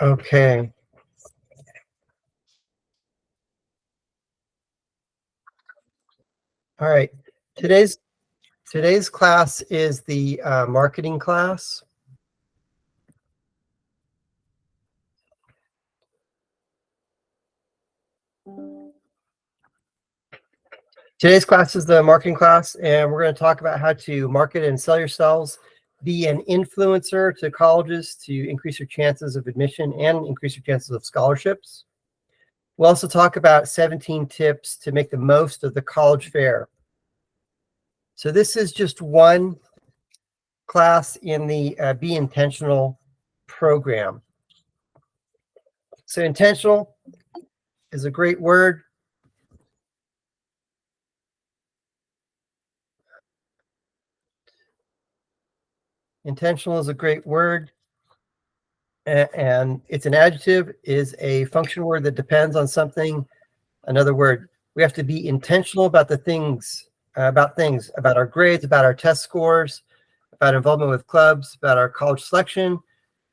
Okay. All right. Today's today's class is the marketing class. Today's class is the marketing class, and we're going to talk about how to market and sell yourselves, be an influencer to colleges to increase your chances of admission and increase your chances of scholarships. We'll also talk about 17 tips to make the most of the college fair. So this is just one class in the Be Intentional program. So intentional is a great word. Intentional is a great word. And it's an adjective, is a function word that depends on something. Another word, we have to be intentional about the things, about our grades, about our test scores, about involvement with clubs, about our college selection.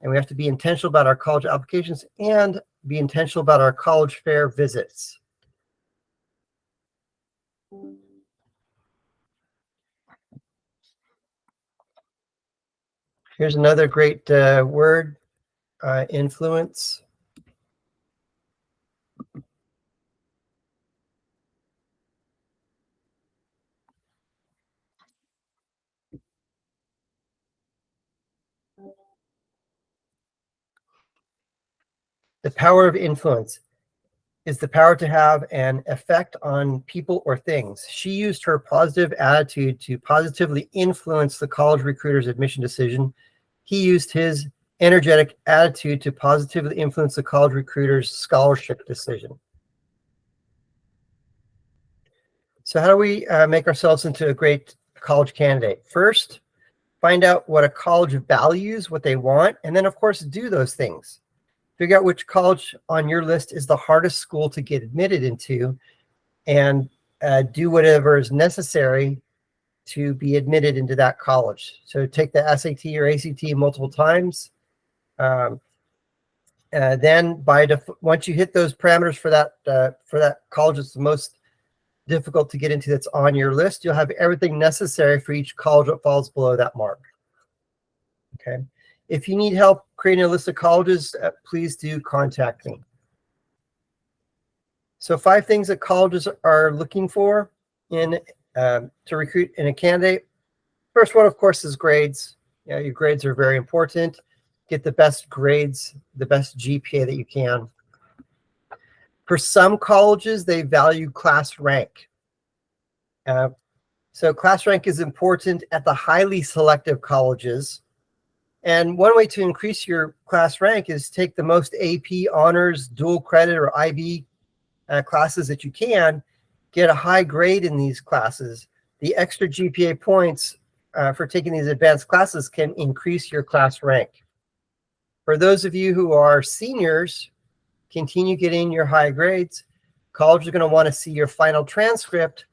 And we have to be intentional about our college applications and be intentional about our college fair visits. Here's another great word, influence. The power of influence is the power to have an effect on people or things. She used her positive attitude to positively influence the college recruiter's admission decision. He used his energetic attitude to positively influence the college recruiter's scholarship decision. So how do we make ourselves into a great college candidate? First, find out what a college values, what they want, and then, of course, do those things. Figure out which college on your list is the hardest school to get admitted into, and do whatever is necessary to be admitted into that college. So take the SAT or ACT multiple times. Then once you hit those parameters for that college that's the most difficult to get into that's on your list, you'll have everything necessary for each college that falls below that mark. Okay. If you need help creating a list of colleges, please do contact me. So 5 things that colleges are looking for to recruit in a candidate. First one, of course, is grades. Your grades are very important. Get the best grades, the best GPA that you can. For some colleges, they value class rank. So class rank is important at the highly selective colleges. And one way to increase your class rank is take the most AP, honors, dual credit, or IB classes that you can, get a high grade in these classes. The extra GPA points for taking these advanced classes can increase your class rank. For those of you who are seniors, continue getting your high grades. College is going to want to see your final transcript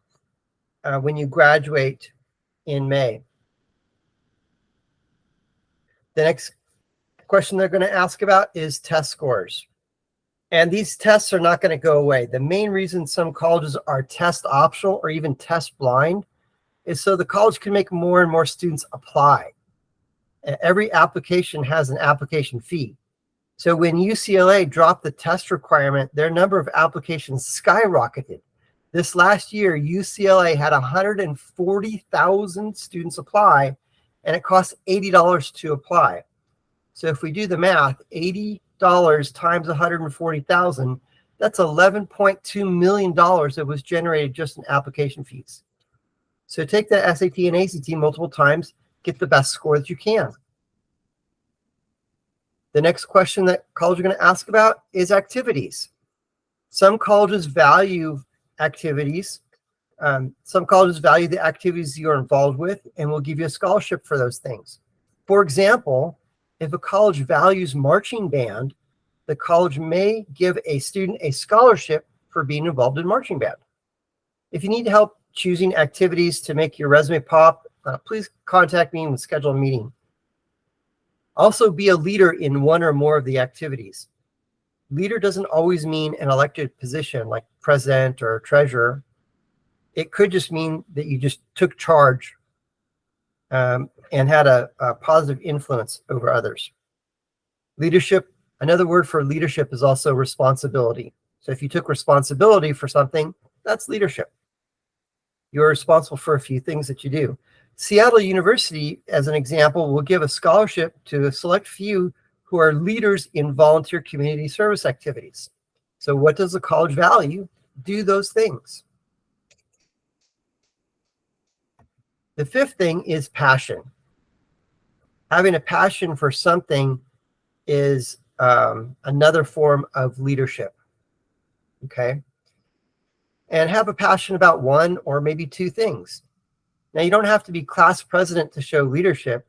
when you graduate in May. The next question they're going to ask about is test scores. And these tests are not going to go away. The main reason some colleges are test optional or even test blind is so the college can make more and more students apply. Every application has an application fee. So when UCLA dropped the test requirement, their number of applications skyrocketed. This last year, UCLA had 140,000 students apply, and it costs $80 to apply. So if we do the math, $80 times 140,000, that's $11.2 million that was generated just in application fees. So take the SAT and ACT multiple times, get the best score that you can. The next question that colleges are going to ask about is activities. Some colleges value activities. Some colleges value the activities you're involved with and will give you a scholarship for those things. For example, if a college values marching band, the college may give a student a scholarship for being involved in marching band. If you need help choosing activities to make your resume pop, please contact me and we'll schedule a meeting. Also, be a leader in one or more of the activities. Leader doesn't always mean an elected position like president or treasurer. It could just mean that you just took charge and had a positive influence over others. Leadership, another word for leadership is also responsibility. So if you took responsibility for something, that's leadership. You're responsible for a few things that you do. Seattle University, as an example, will give a scholarship to a select few who are leaders in volunteer community service activities. So what does the college value? Do those things. The fifth thing is passion. Having a passion for something is another form of leadership. Okay. And have a passion about one or maybe two things. Now, you don't have to be class president to show leadership.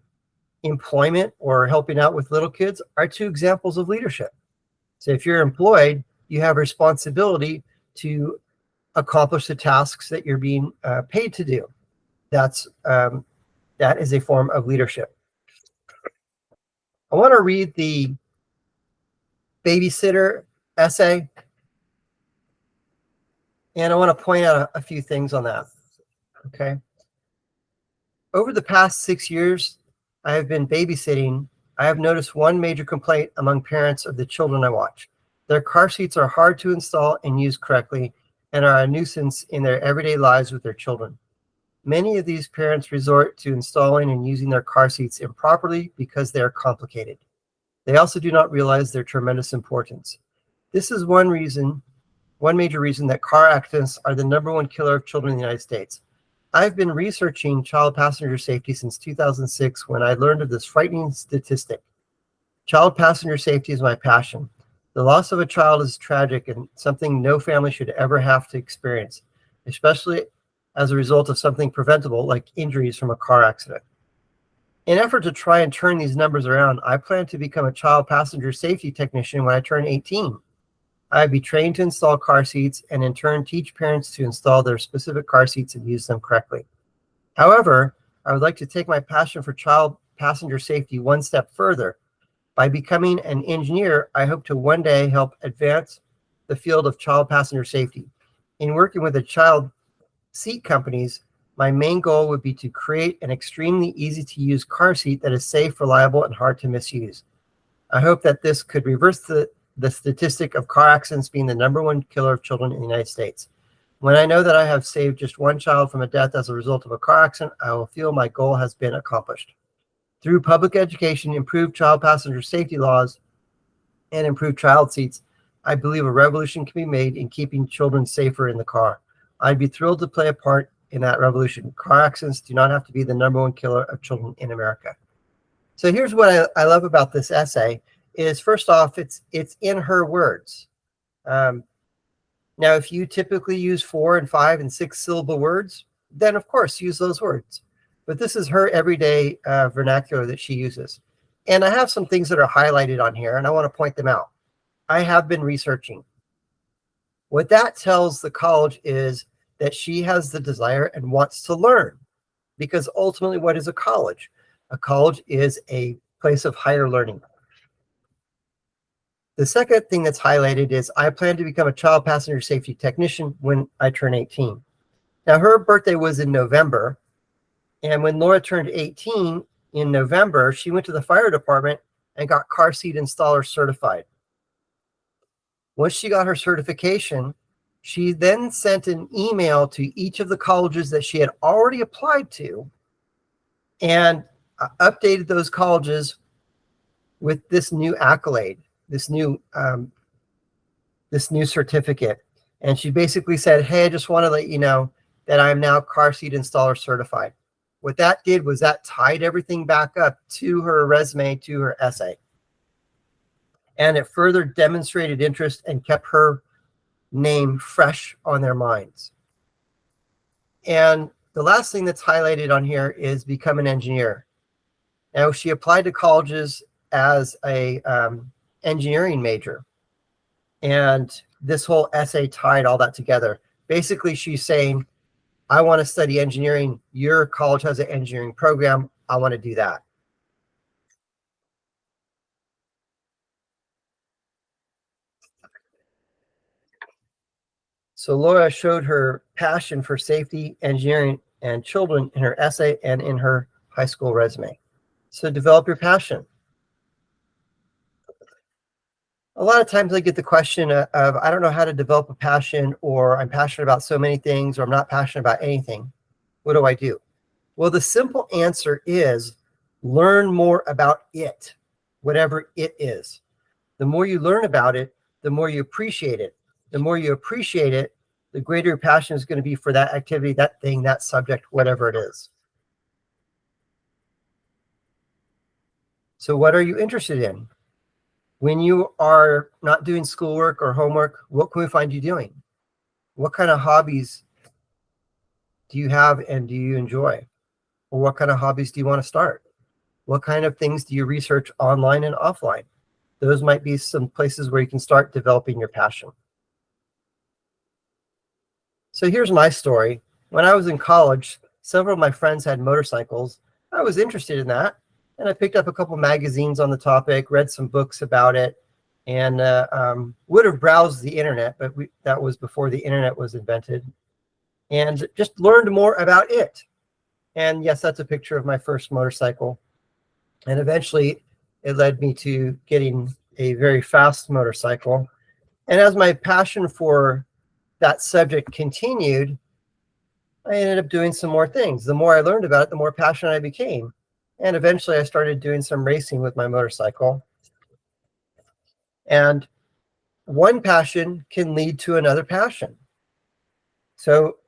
Employment or helping out with little kids are two examples of leadership. So if you're employed, you have responsibility to accomplish the tasks that you're being paid to do. That is a form of leadership. I want to read the babysitter essay, and I want to point out a few things on that. Okay. Over the past 6 years, I have been babysitting. I have noticed one major complaint among parents of the children I watch. Their car seats are hard to install and use correctly and are a nuisance in their everyday lives with their children. Many of these parents resort to installing and using their car seats improperly because they are complicated. They also do not realize their tremendous importance. This is one major reason that car accidents are the #1 killer of children in the United States. I've been researching child passenger safety since 2006 when I learned of this frightening statistic. Child passenger safety is my passion. The loss of a child is tragic and something no family should ever have to experience, especially as a result of something preventable like injuries from a car accident. In an effort to try and turn these numbers around, I plan to become a child passenger safety technician when I turn 18. I'd be trained to install car seats and in turn teach parents to install their specific car seats and use them correctly. However, I would like to take my passion for child passenger safety one step further. By becoming an engineer, I hope to one day help advance the field of child passenger safety. In working with the child seat companies, my main goal would be to create an extremely easy to use car seat that is safe, reliable, and hard to misuse. I hope that this could reverse the statistic of car accidents being the #1 killer of children in the United States. When I know that I have saved just one child from a death as a result of a car accident, I will feel my goal has been accomplished. Through public education, improved child passenger safety laws, and improved child seats, I believe a revolution can be made in keeping children safer in the car. I'd be thrilled to play a part in that revolution. Car accidents do not have to be the #1 killer of children in America. So here's what I love about this essay is, first off, it's in her words. Now, if you typically use 4 and 5 and 6 syllable words, then of course use those words. But this is her everyday vernacular that she uses. And I have some things that are highlighted on here, and I want to point them out. I have been researching. What that tells the college is that she has the desire and wants to learn. Because ultimately, what is a college? A college is a place of higher learning. The second thing that's highlighted is I plan to become a child passenger safety technician when I turn 18. Now, her birthday was in November. And when Laura turned 18 in November, she went to the fire department and got car seat installer certified. Once she got her certification, she then sent an email to each of the colleges that she had already applied to and updated those colleges with this new accolade, this new certificate. And she basically said, hey, I just want to let you know that I am now car seat installer certified. What that did was that tied everything back up to her resume, to her essay. And it further demonstrated interest and kept her name fresh on their minds. And the last thing that's highlighted on here is become an engineer. Now, she applied to colleges as a engineering major. And this whole essay tied all that together. Basically, she's saying, I want to study engineering. Your college has an engineering program. I want to do that. So Laura showed her passion for safety, engineering, and children in her essay and in her high school resume. So develop your passion. A lot of times I get the question of, I don't know how to develop a passion, or I'm passionate about so many things, or I'm not passionate about anything. What do I do? Well, the simple answer is learn more about it, whatever it is. The more you learn about it, the more you appreciate it. The more you appreciate it, the greater your passion is going to be for that activity, that thing, that subject, whatever it is. So what are you interested in? When you are not doing schoolwork or homework, what can we find you doing? What kind of hobbies do you have and do you enjoy? Or what kind of hobbies do you want to start? What kind of things do you research online and offline? Those might be some places where you can start developing your passion. So here's my story. When I was in college, several of my friends had motorcycles. I was interested in that, and I picked up a couple magazines on the topic, read some books about it, and would have browsed the internet, but that was before the internet was invented, and just learned more about it. And yes, that's a picture of my first motorcycle. And eventually it led me to getting a very fast motorcycle. And as my passion for that subject continued, I ended up doing some more things. The more I learned about it, the more passionate I became. And eventually I started doing some racing with my motorcycle. And one passion can lead to another passion. So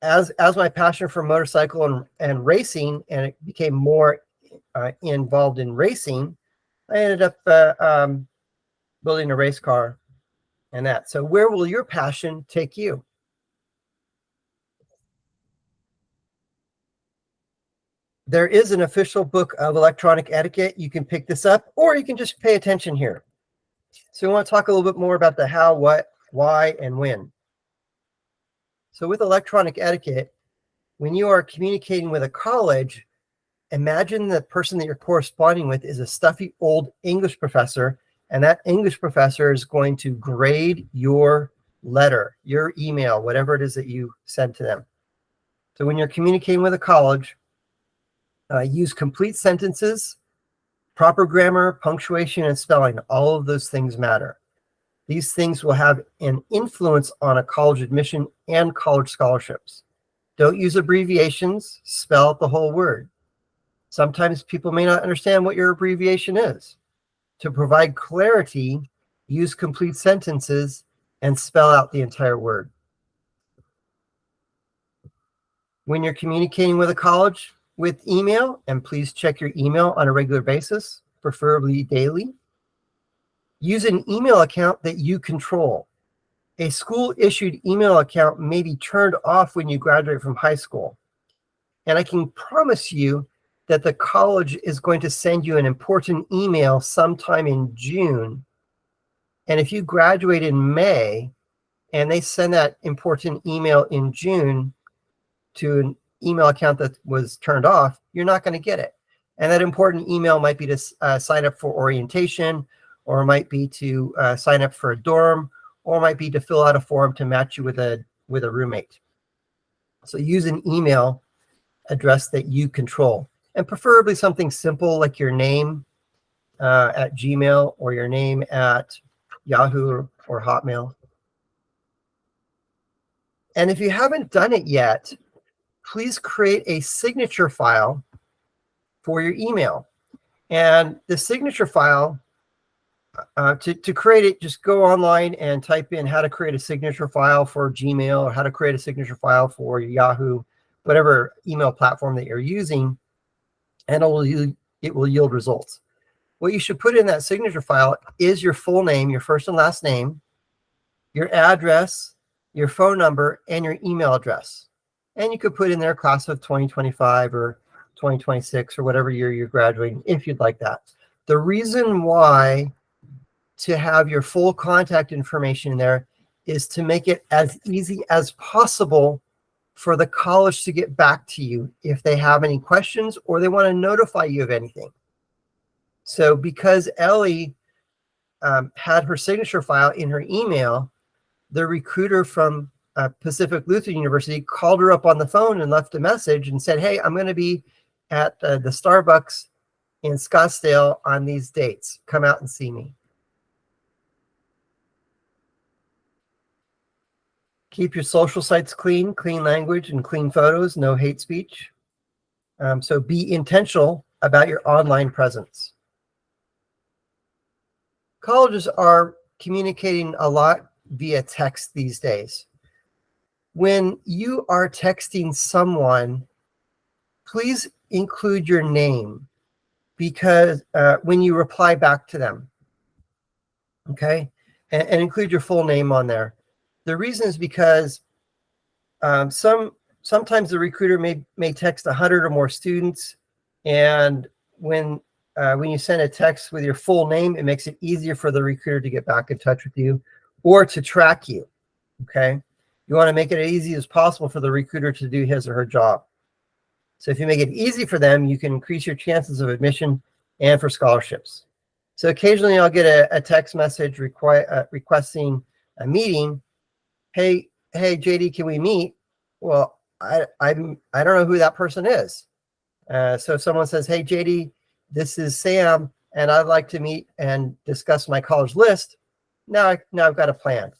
as my passion for motorcycle and racing, and it became more involved in racing, I ended up building a race car and that. So where will your passion take you? There is an official book of electronic etiquette. You can pick this up, or you can just pay attention here. So we want to talk a little bit more about the how, what, why, and when. So with electronic etiquette, when you are communicating with a college, imagine the person that you're corresponding with is a stuffy old English professor, and that English professor is going to grade your letter, your email, whatever it is that you send to them. So when you're communicating with a college, use complete sentences, proper grammar, punctuation, and spelling. All of those things matter. These things will have an influence on a college admission and college scholarships. Don't use abbreviations, spell out the whole word. Sometimes people may not understand what your abbreviation is. To provide clarity, use complete sentences and spell out the entire word. When you're communicating with a college with email, and please check your email on a regular basis, preferably daily, use an email account that you control. A school-issued email account may be turned off when you graduate from high school. And I can promise you that the college is going to send you an important email sometime in June. And if you graduate in May and they send that important email in June to an email account that was turned off, you're not going to get it. And that important email might be to sign up for orientation, or it might be to sign up for a dorm, or it might be to fill out a form to match you with a roommate. So use an email address that you control, and preferably something simple like your name at Gmail, or your name at Yahoo or Hotmail. And if you haven't done it yet, please create a signature file for your email. And the signature file, to create it, just go online and type in how to create a signature file for Gmail, or how to create a signature file for Yahoo, whatever email platform that you're using, and it will yield results. What you should put in that signature file is your full name, your first and last name, your address, your phone number, and your email address. And you could put in there class of 2025 or 2026 or whatever year you're graduating, if you'd like that. The reason why to have your full contact information in there is to make it as easy as possible for the college to get back to you if they have any questions or they want to notify you of anything. So because Ellie had her signature file in her email, the recruiter from Pacific Lutheran University called her up on the phone and left a message and said, hey, I'm going to be at the Starbucks in Scottsdale on these dates. Come out and see me. Keep your social sites clean, clean language and clean photos, no hate speech. So be intentional about your online presence. Colleges are communicating a lot via text these days. When you are texting someone, please include your name because when you reply back to them, okay, and include your full name on there. The reason is because sometimes the recruiter may text 100 or more students, and when you send a text with your full name, it makes it easier for the recruiter to get back in touch with you or to track you. Okay, you want to make it as easy as possible for the recruiter to do his or her job. So if you make it easy for them, you can increase your chances of admission and for scholarships. So occasionally I'll get a text message requesting a meeting. Hey, JD, can we meet? Well, I don't know who that person is. So if someone says, hey, JD, this is Sam, and I'd like to meet and discuss my college list, now I've got a plan.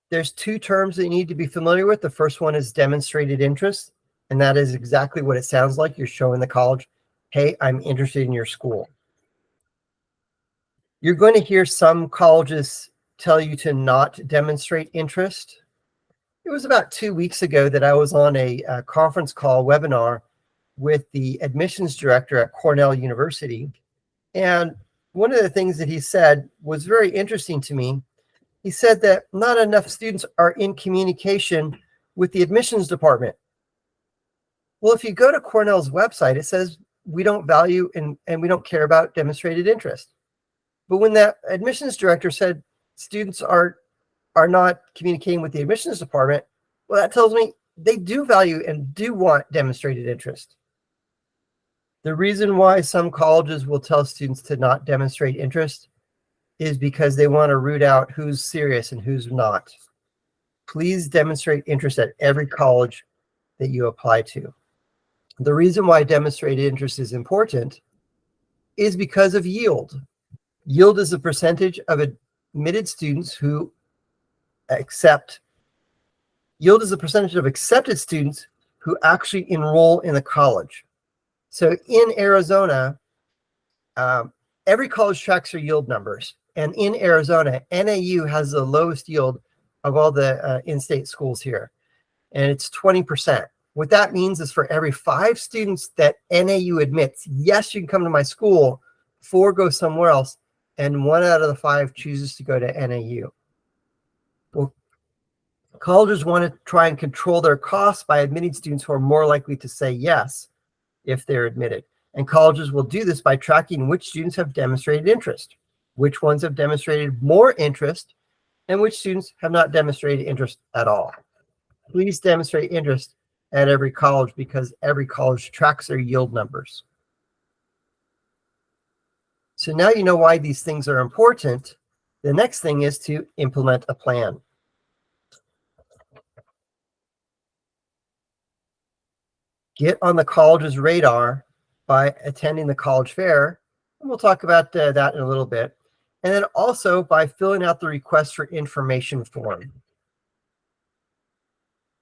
There's two terms that you need to be familiar with. The first one is demonstrated interest, and that is exactly what it sounds like. You're showing the college, hey, I'm interested in your school. You're going to hear some colleges tell you to not demonstrate interest. It was about 2 weeks ago that I was on a conference call webinar with the admissions director at Cornell University. And one of the things that he said was very interesting to me. He said that not enough students are in communication with the admissions department. Well, if you go to Cornell's website, it says we don't value and we don't care about demonstrated interest. But when that admissions director said students are not communicating with the admissions department, well, that tells me they do value and do want demonstrated interest. The reason why some colleges will tell students to not demonstrate interest is because they want to root out who's serious and who's not. Please demonstrate interest at every college that you apply to. The reason why demonstrated interest is important is because of yield. Yield is the percentage of admitted students who accept. Yield is the percentage of accepted students who actually enroll in the college. So in Arizona, every college tracks their yield numbers. And in Arizona, NAU has the lowest yield of all the in-state schools here. And it's 20%. What that means is for every 5 students that NAU admits, yes, you can come to my school, 4 go somewhere else, and 1 out of the 5 chooses to go to NAU. Well, colleges want to try and control their costs by admitting students who are more likely to say yes if they're admitted. And colleges will do this by tracking which students have demonstrated interest, which ones have demonstrated more interest, and which students have not demonstrated interest at all. Please demonstrate interest at every college because every college tracks their yield numbers. So now you know why these things are important. The next thing is to implement a plan. Get on the college's radar by attending the college fair, and we'll talk about that in a little bit. And then also by filling out the request for information form.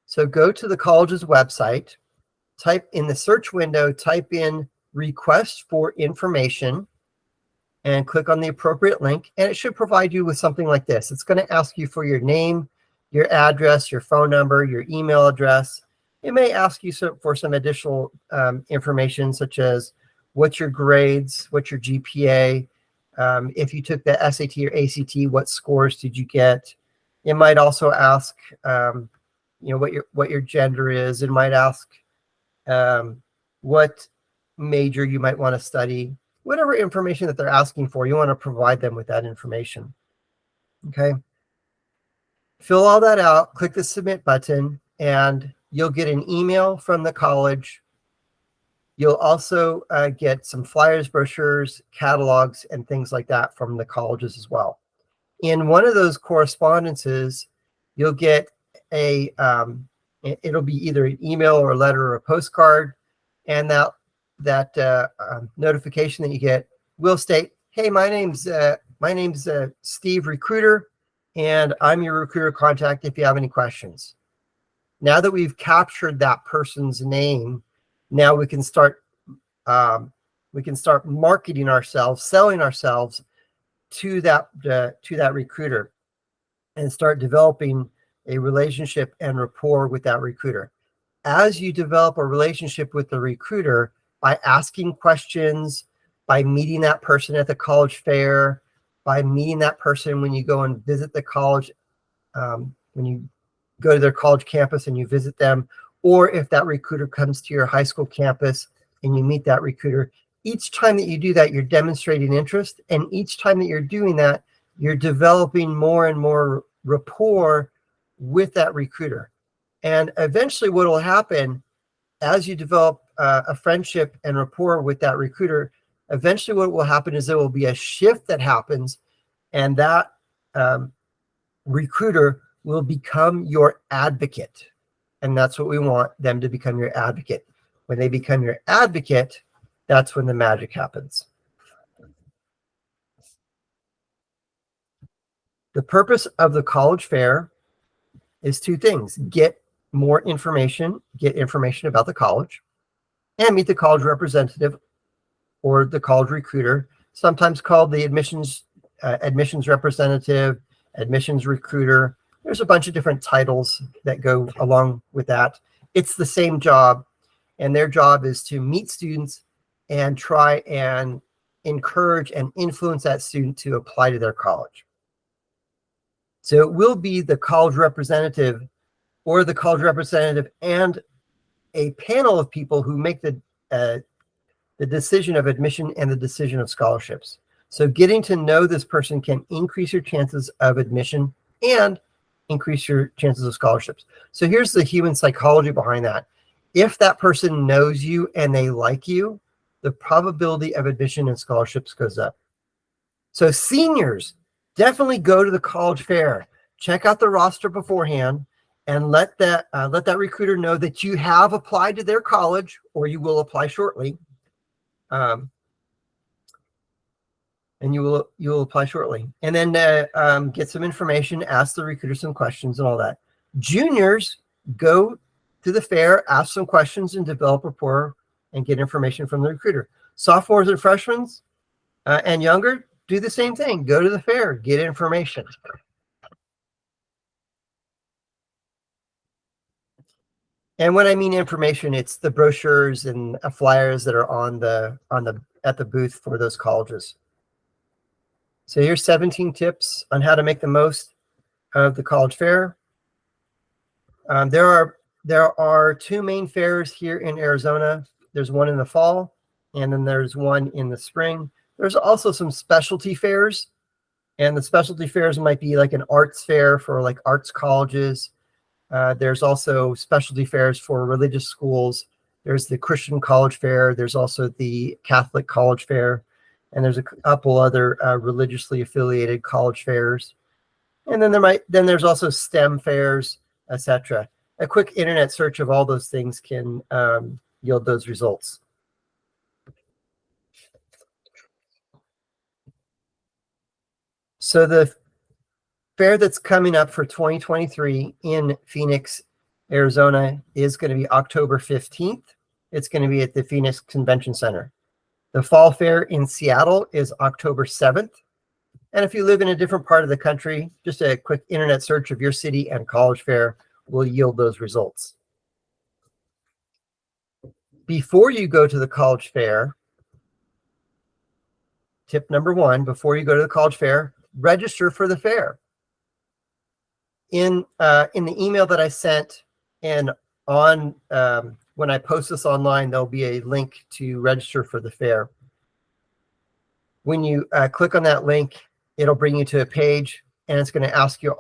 So go to the college's website, type in the search window, type in request for information, and click on the appropriate link, and it should provide you with something like this. It's going to ask you for your name, your address, your phone number, your email address. It may ask you for some additional information, such as what's your grades, what's your GPA, if you took the SAT or ACT, what scores did you get? It might also ask, what your gender is. It might ask what major you might want to study. Whatever information that they're asking for, you want to provide them with that information. Okay. Fill all that out, click the submit button, and you'll get an email from the college You'll also get some flyers, brochures, catalogs, and things like that from the colleges as well. In one of those correspondences, you'll get it'll be either an email or a letter or a postcard, and that notification that you get will state, "Hey, my name's Steve Recruiter, and I'm your recruiter contact if you have any questions." Now that we've captured that person's name, now we can start marketing ourselves, selling ourselves to that recruiter, and start developing a relationship and rapport with that recruiter. As you develop a relationship with the recruiter by asking questions, by meeting that person at the college fair, by meeting that person when you go and visit the college, when you go to their college campus and you visit them, or if that recruiter comes to your high school campus and you meet that recruiter, each time that you do that, you're demonstrating interest. And each time that you're doing that, you're developing more and more rapport with that recruiter. And eventually what will happen as you develop a friendship and rapport with that recruiter, eventually what will happen is there will be a shift that happens, and that recruiter will become your advocate. And that's what we want them to become, your advocate. When they become your advocate, that's when the magic happens. The purpose of the college fair is two things: get more information, get information about the college, and meet the college representative or the college recruiter, sometimes called the admissions representative, admissions recruiter. There's a bunch of different titles that go along with that. It's the same job, and their job is to meet students and try and encourage and influence that student to apply to their college. So it will be the college representative or the college representative and a panel of people who make the decision of admission and the decision of scholarships. So getting to know this person can increase your chances of admission and increase your chances of scholarships. So here's the human psychology behind that. If that person knows you and they like you, the probability of admission and scholarships goes up. So seniors, definitely go to the college fair. Check out the roster beforehand and let that recruiter know that you have applied to their college, or you will apply shortly. And you will apply shortly. And then get some information, ask the recruiter some questions and all that. Juniors, go to the fair, ask some questions, and develop rapport and get information from the recruiter. Sophomores and freshmen and younger, do the same thing. Go to the fair, get information. And when I mean information, it's the brochures and flyers that are at the booth for those colleges. So here's 17 tips on how to make the most of the college fair. There are two main fairs here in Arizona. There's one in the fall, and then there's one in the spring. There's also some specialty fairs, and the specialty fairs might be like an arts fair for like arts colleges. There's also specialty fairs for religious schools. There's the Christian College Fair. There's also the Catholic College Fair. And there's a couple other religiously affiliated college fairs. And then there's also STEM fairs, etc. A quick internet search of all those things can yield those results. So the fair that's coming up for 2023 in Phoenix, Arizona is going to be October 15th. It's going to be at the Phoenix Convention Center. The fall fair in Seattle is October 7th. And if you live in a different part of the country, just a quick internet search of your city and college fair will yield those results. Before you go to the college fair, tip number one, before you go to the college fair, register for the fair. In the email that I sent and on when I post this online, there'll be a link to register for the fair. When you click on that link, it'll bring you to a page, and it's going to ask you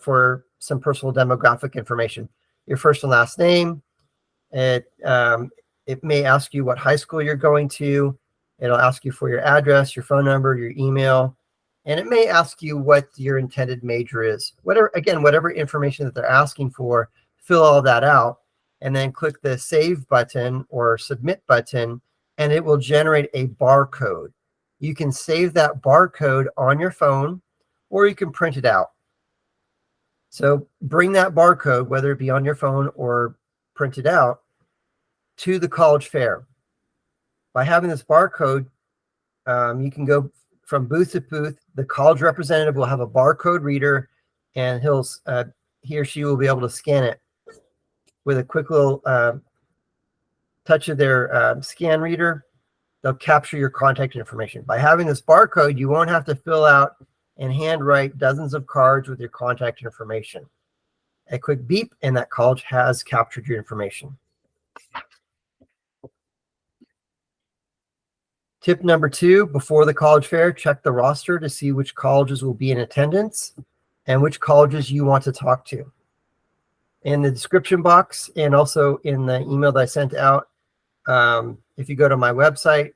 for some personal demographic information, your first and last name. It may ask you what high school you're going to. It'll ask you for your address, your phone number, your email, and it may ask you what your intended major is. Whatever information that they're asking for, fill all that out, and then click the Save button or Submit button, and it will generate a barcode. You can save that barcode on your phone, or you can print it out. So bring that barcode, whether it be on your phone or printed out, to the college fair. By having this barcode, you can go from booth to booth. The college representative will have a barcode reader, and he or she will be able to scan it with a quick little touch of their scan reader. They'll capture your contact information. By having this barcode, you won't have to fill out and handwrite dozens of cards with your contact information. A quick beep, and that college has captured your information. Tip number 2, before the college fair, check the roster to see which colleges will be in attendance and which colleges you want to talk to. In the description box and also in the email that I sent out, if you go to my website,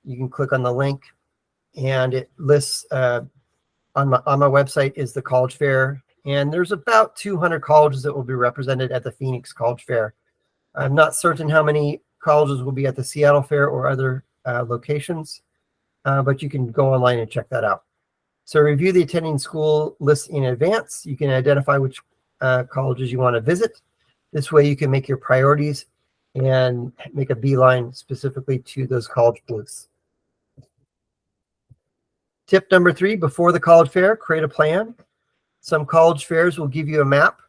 you can click on the link, and it lists on my website is the college fair, and there's about 200 colleges that will be represented at the Phoenix College Fair. I'm not certain how many colleges will be at the Seattle Fair or other locations, but you can go online and check that out. So review the attending school list in advance. You can identify which colleges you want to visit. This way you can make your priorities and make a beeline specifically to those college booths. Tip number 3, before the college fair, create a plan. Some college fairs will give you a map.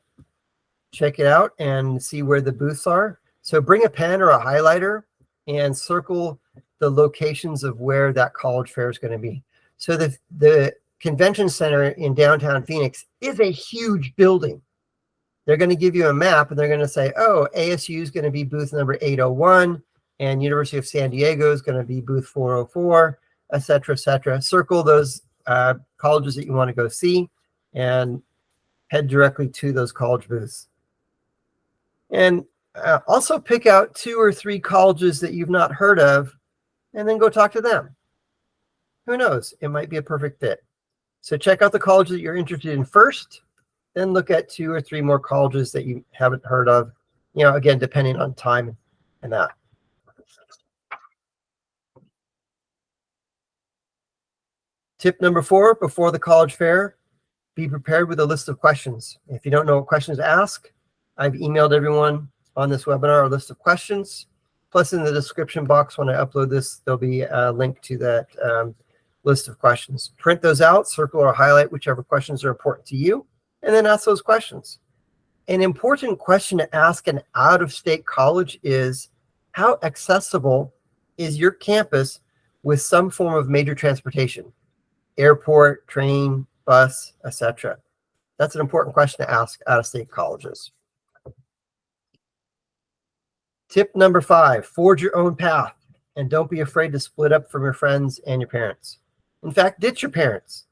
Check it out and see where the booths are. So bring a pen or a highlighter and circle the locations of where that college fair is going to be. So the convention center in downtown Phoenix is a huge building. They're going to give you a map, and they're going to say, oh, ASU is going to be booth number 801, and University of San Diego is going to be booth 404, et cetera, et cetera. Circle those colleges that you want to go see and head directly to those college booths. And also pick out 2 or 3 colleges that you've not heard of, and then go talk to them. Who knows? It might be a perfect fit. So check out the college that you're interested in first, then look at 2 or 3 more colleges that you haven't heard of, again, depending on time and that. Tip number 4, before the college fair, be prepared with a list of questions. If you don't know what questions to ask, I've emailed everyone on this webinar a list of questions. Plus, in the description box, when I upload this, there'll be a link to that list of questions. Print those out, circle or highlight whichever questions are important to you, and then ask those questions. An important question to ask an out-of-state college is, how accessible is your campus with some form of major transportation? Airport, train, bus, etc. That's an important question to ask out-of-state colleges. Tip number 5, forge your own path, and don't be afraid to split up from your friends and your parents. In fact, ditch your parents.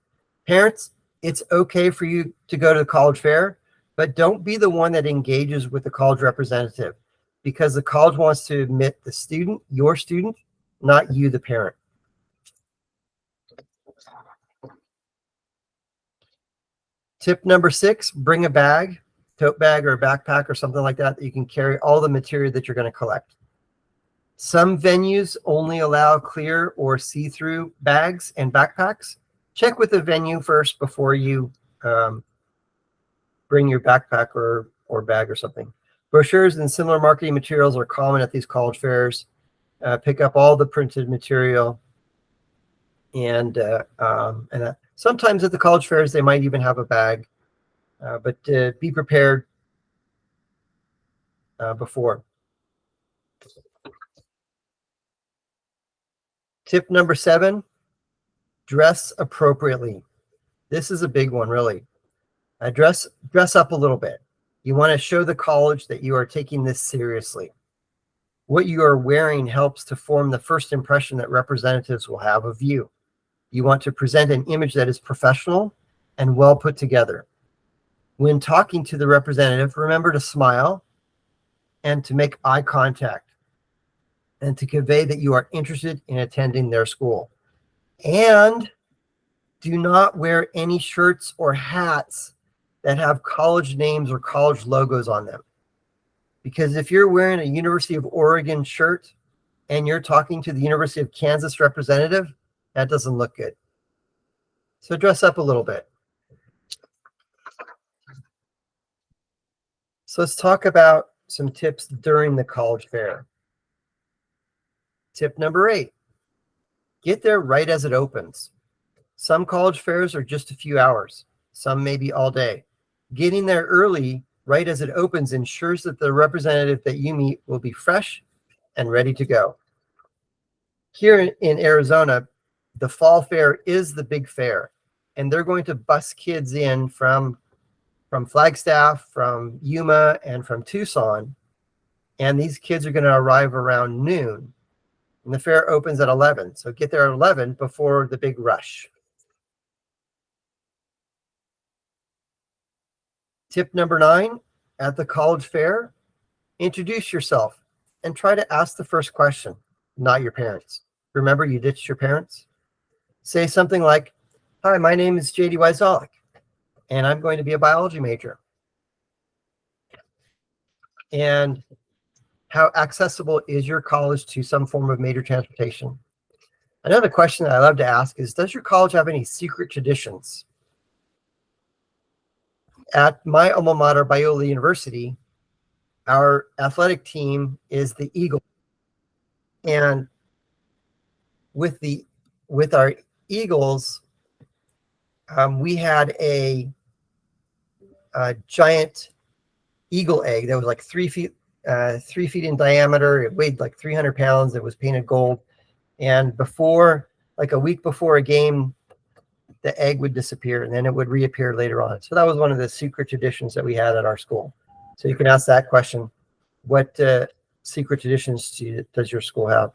Parents, it's okay for you to go to the college fair, but don't be the one that engages with the college representative, because the college wants to admit the student, your student, not you, the parent. Tip number 6, bring a bag, tote bag or a backpack or something like that you can carry all the material that you're going to collect. Some venues only allow clear or see-through bags and backpacks. Check with the venue first before you bring your backpack or bag or something. Brochures and similar marketing materials are common at these college fairs. Pick up all the printed material, and sometimes at the college fairs they might even have a bag, but be prepared before. Tip number 7, dress appropriately. This is a big one, really. Dress up a little bit. You want to show the college that you are taking this seriously. What you are wearing helps to form the first impression that representatives will have of you. You want to present an image that is professional and well put together. When talking to the representative, remember to smile and to make eye contact. and to convey that you are interested in attending their school. And do not wear any shirts or hats that have college names or college logos on them. Because if you're wearing a University of Oregon shirt and you're talking to the University of Kansas representative, that doesn't look good. So dress up a little bit. So let's talk about some tips during the college fair. Tip number 8, get there right as it opens. Some college fairs are just a few hours. Some may be all day. Getting there early, right as it opens, ensures that the representative that you meet will be fresh and ready to go. Here in Arizona, the fall fair is the big fair, and they're going to bus kids in from Flagstaff, from Yuma, and from Tucson, and these kids are going to arrive around noon, and the fair opens at 11. So get there at 11 before the big rush. Tip number 9, at the college fair, introduce yourself and try to ask the first question, not your parents. Remember, you ditched your parents? Say something like, "Hi, my name is JD Wyzolek, and I'm going to be a biology major." And how accessible is your college to some form of major transportation? Another question that I love to ask is, does your college have any secret traditions? At my alma mater, Biola University, our athletic team is the Eagle. And with our Eagles, we had a giant eagle egg that was like 3 feet in diameter. It weighed like 300 pounds. It was painted gold. And like a week before a game, the egg would disappear and then it would reappear later on. So that was one of the secret traditions that we had at our school. So you can ask that question. What secret traditions does your school have?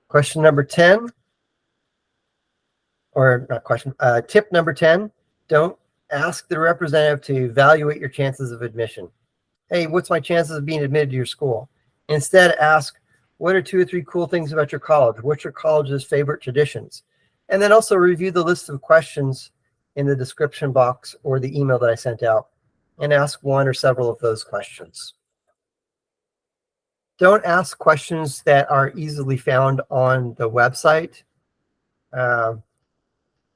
Question number 10, or not question, tip number 10, don't ask the representative to evaluate your chances of admission. Hey, what's my chances of being admitted to your school? Instead, ask, what are 2 or 3 cool things about your college? What's your college's favorite traditions? And then also review the list of questions in the description box or the email that I sent out and ask one or several of those questions. Don't ask questions that are easily found on the website. Don't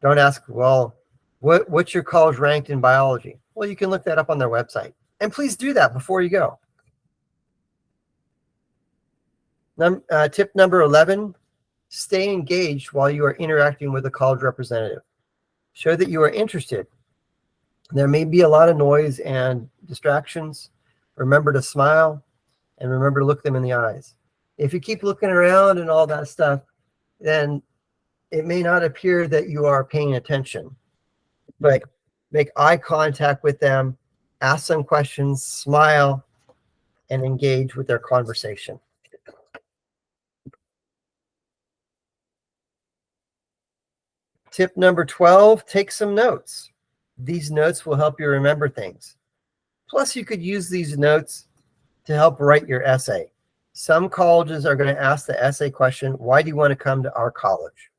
ask, well, what's your college ranked in biology? Well, you can look that up on their website. And please do that before you go. Tip number 11, stay engaged while you are interacting with a college representative. Show that you are interested. There may be a lot of noise and distractions. Remember to smile and remember to look them in the eyes. If you keep looking around and all that stuff, then it may not appear that you are paying attention. But make eye contact with them, ask them questions, smile, and engage with their conversation. Tip number 12, take some notes. These notes will help you remember things. Plus, you could use these notes to help write your essay. Some colleges are going to ask the essay question, why do you want to come to our college?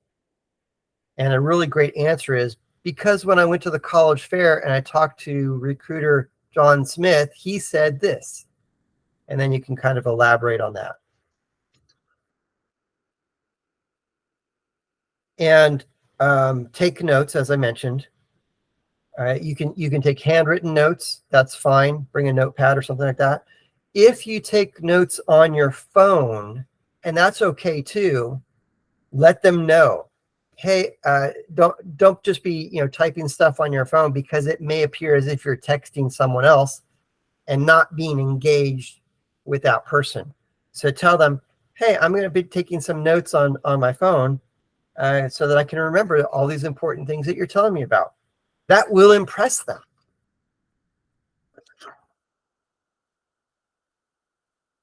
And a really great answer is, because when I went to the college fair and I talked to recruiter John Smith, he said this. And then you can kind of elaborate on that. And take notes, as I mentioned. You can take handwritten notes. That's fine. Bring a notepad or something like that. If you take notes on your phone, and that's okay too, let them know. Hey, don't just be typing stuff on your phone, because it may appear as if you're texting someone else and not being engaged with that person. So tell them, hey, I'm going to be taking some notes on my phone so that I can remember all these important things that you're telling me about. That will impress them.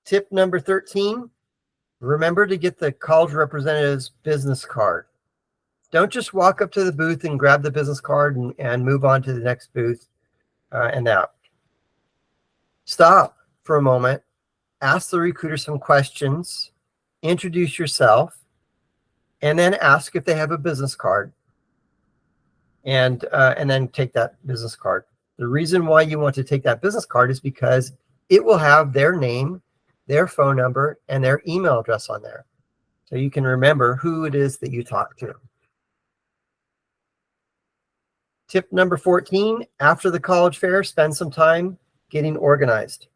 Tip number 13, remember to get the college representative's business card. Don't just walk up to the booth and grab the business card and move on to the next booth and out. Stop for a moment ask the recruiter some questions, introduce yourself, and then ask if they have a business card, and then take that business card. The reason why you want to take that business card is because it will have their name, their phone number, and their email address on there. So you can remember who it is that you talked to. Tip number 14, after the college fair, spend some time getting organized.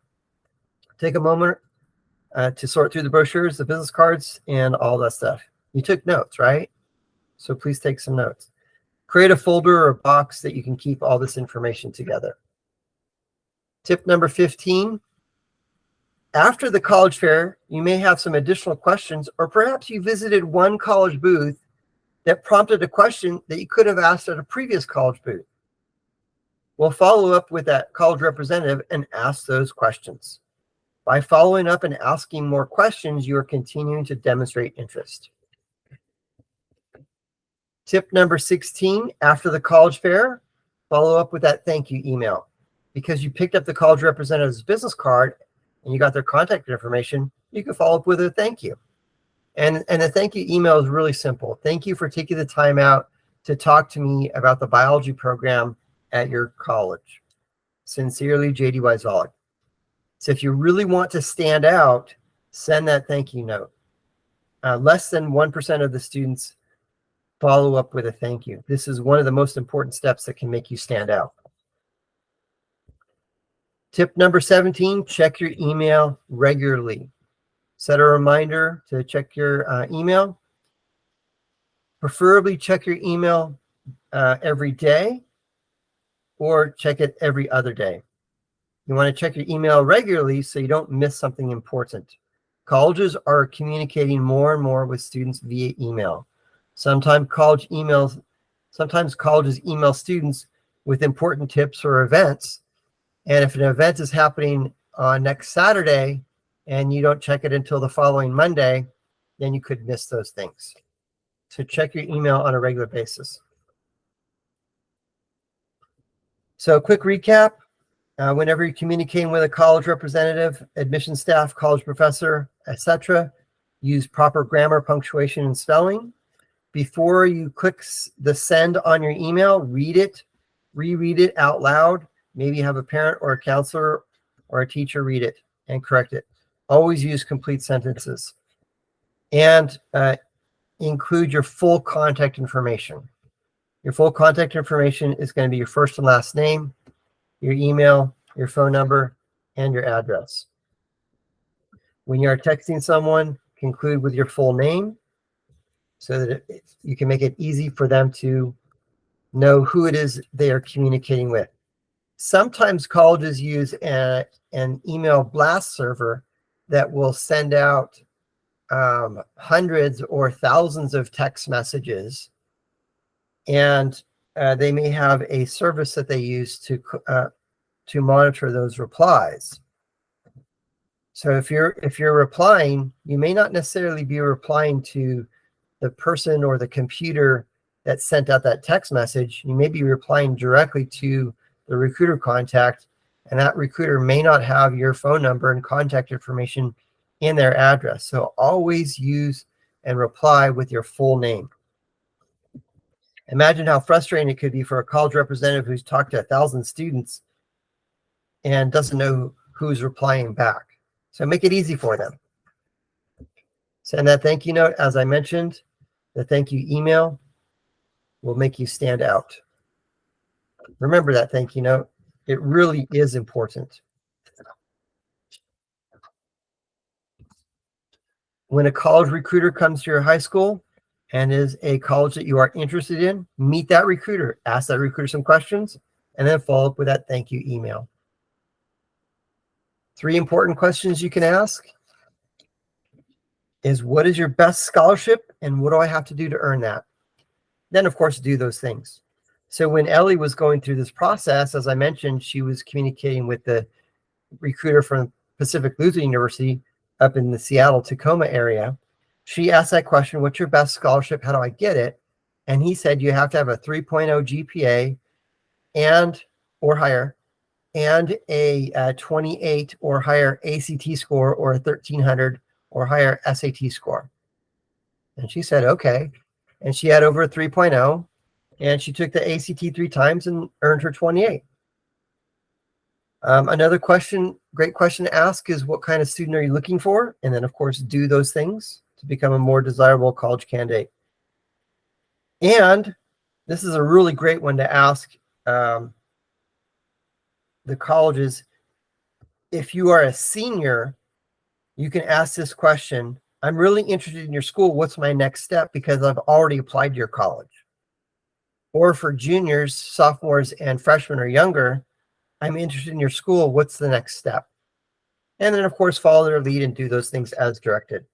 Take a moment to sort through the brochures, the business cards, and all that stuff. You took notes, right? So please take some notes. Create a folder or a box that you can keep all this information together. Tip number 15, after the college fair, you may have some additional questions, or perhaps you visited one college booth that prompted a question that you could have asked at a previous college booth. We'll follow up with that college representative and ask those questions. By following up and asking more questions, you are continuing to demonstrate interest. Tip number 16, after the college fair, follow up with that thank you email. Because you picked up the college representative's business card and you got their contact information, you can follow up with a thank you. And the thank you email is really simple. Thank you for taking the time out to talk to me about the biology program at your college. Sincerely, J.D. Wyzolek. So if you really want to stand out, send that thank you note. Less than 1% of the students follow up with a thank you. This is one of the most important steps that can make you stand out. Tip number 17, check your email regularly. Set a reminder to check your email. Preferably check your email every day, or check it every other day. You want to check your email regularly so you don't miss something important. Colleges are communicating more and more with students via email. Sometimes colleges email students with important tips or events. And if an event is happening next Saturday and you don't check it until the following Monday, then you could miss those things. So check your email on a regular basis. So a quick recap. Whenever you're communicating with a college representative, admission staff, college professor, etc., use proper grammar, punctuation, and spelling. Before you click the send on your email, read it, reread it out loud. Maybe have a parent or a counselor or a teacher read it and correct it. Always use complete sentences. And include your full contact information. Your full contact information is going to be your first and last name, your email, your phone number, and your address. When you are texting someone, conclude with your full name so that you can make it easy for them to know who it is they are communicating with. Sometimes colleges use an email blast server that will send out hundreds or thousands of text messages, and they may have a service that they use to monitor those replies. So if you're replying, you may not necessarily be replying to the person or the computer that sent out that text message. You may be replying directly to the recruiter contact, and that recruiter may not have your phone number and contact information in their address. So always use and reply with your full name. Imagine how frustrating it could be for a college representative who's talked to 1,000 students and doesn't know who's replying back. So make it easy for them. Send that thank you note. As I mentioned, the thank you email will make you stand out. Remember that thank you note. It really is important. When a college recruiter comes to your high school and is a college that you are interested in, meet that recruiter, ask that recruiter some questions, and then follow up with that thank you email. 3 important questions you can ask is, what is your best scholarship and what do I have to do to earn that? Then, of course, do those things. So when Ellie was going through this process, as I mentioned, she was communicating with the recruiter from Pacific Lutheran University up in the Seattle-Tacoma area. She asked that question, what's your best scholarship? How do I get it? And he said, you have to have a 3.0 GPA and or higher and a 28 or higher ACT score or a 1300 or higher SAT score. And she said, okay. And she had over a 3.0, and she took the ACT 3 times and earned her 28. Another question, great question to ask is, what kind of student are you looking for? And then, of course, do those things to become a more desirable college candidate. And this is a really great one to ask the colleges. If you are a senior, you can ask this question. I'm really interested in your school. What's my next step? Because I've already applied to your college. Or for juniors, sophomores, and freshmen or younger, I'm interested in your school. What's the next step? And then, of course, follow their lead and do those things as directed.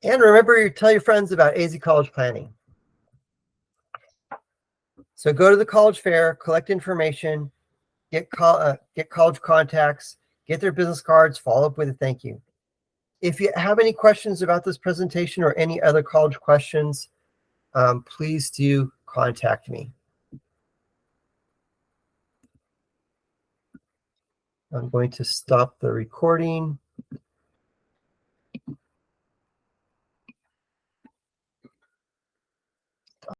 And remember, tell your friends about AZ College Planning. So go to the college fair, collect information, get college contacts, get their business cards, follow up with a thank you. If you have any questions about this presentation or any other college questions, please do contact me. I'm going to stop the recording.